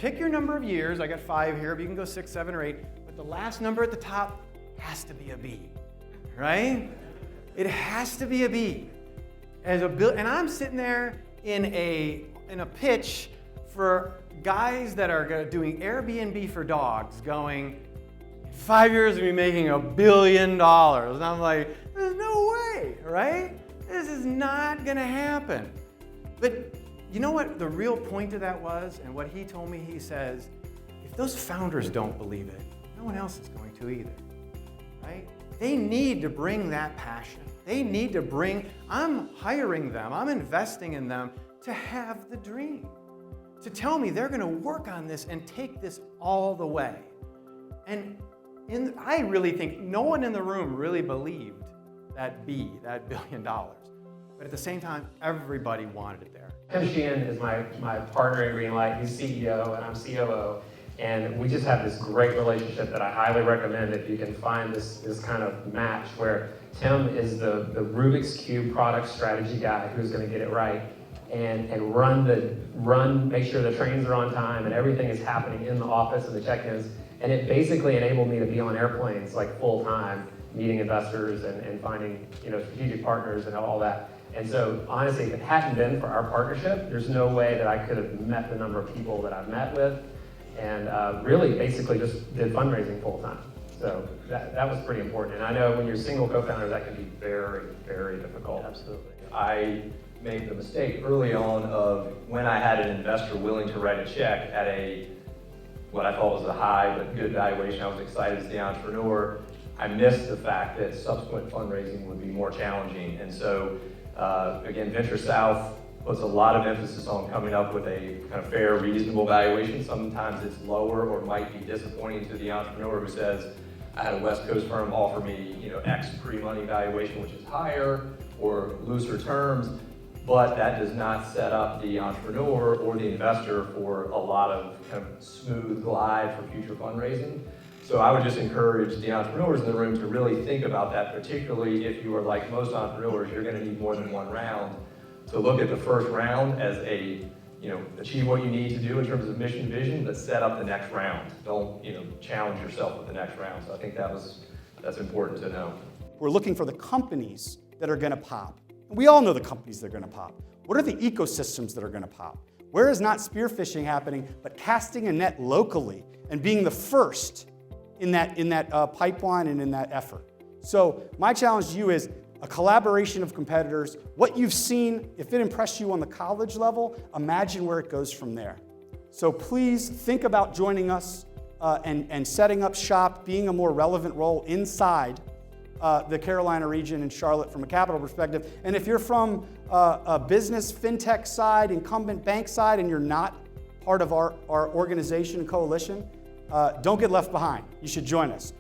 pick your number of years. I got 5 here, but you can go 6, 7, or 8. But the last number at the top has to be a B, right? It has to be a B. And I'm sitting there in a pitch for guys that are doing Airbnb for dogs, going, in 5 years we'll be making $1 billion. And I'm like, there's no way, right? This is not gonna happen. But you know what the real point of that was, and what he told me? He says, if those founders don't believe it, no one else is going to either, right? They need to bring that passion. They need to bring, I'm hiring them, I'm investing in them to have the dream, to tell me they're gonna work on this and take this all the way. And I really think no one in the room really believed that $1 billion. But at the same time, everybody wanted it there. Tim Sheehan is my partner in Greenlight. He's CEO and I'm COO. And we just have this great relationship that I highly recommend if you can find this kind of match where Tim is the Rubik's Cube product strategy guy who's going to get it right and make sure the trains are on time and everything is happening in the office and the check-ins. And it basically enabled me to be on airplanes like full time, meeting investors and finding strategic partners and all that. And so honestly, if it hadn't been for our partnership, there's no way that I could have met the number of people that I've met with. And really basically just did fundraising full time. So that was pretty important. And I know when you're single co-founder, that can be very, very difficult. Absolutely. I made the mistake early on of when I had an investor willing to write a check at what I thought was a high but good valuation. I was excited as the entrepreneur. I missed the fact that subsequent fundraising would be more challenging. And so again, Venture South puts a lot of emphasis on coming up with a kind of fair, reasonable valuation. Sometimes it's lower or might be disappointing to the entrepreneur who says, I had a West Coast firm offer me, X pre-money valuation, which is higher, or looser terms, but that does not set up the entrepreneur or the investor for a lot of kind of smooth glide for future fundraising. So I would just encourage the entrepreneurs in the room to really think about that, particularly if you are like most entrepreneurs, you're going to need more than one round. To look at the first round as achieve what you need to do in terms of mission vision, but set up the next round. Don't, challenge yourself with the next round. So I think that's important to know. We're looking for the companies that are going to pop. We all know the companies that are going to pop. What are the ecosystems that are going to pop? Where is not spearfishing happening, but casting a net locally and being the first in that pipeline and in that effort? So my challenge to you is a collaboration of competitors. What you've seen, if it impressed you on the college level, imagine where it goes from there. So please think about joining us and setting up shop, being a more relevant role inside the Carolina region and Charlotte from a capital perspective. And if you're from a business fintech side, incumbent bank side, and you're not part of our organization and coalition, don't get left behind. You should join us.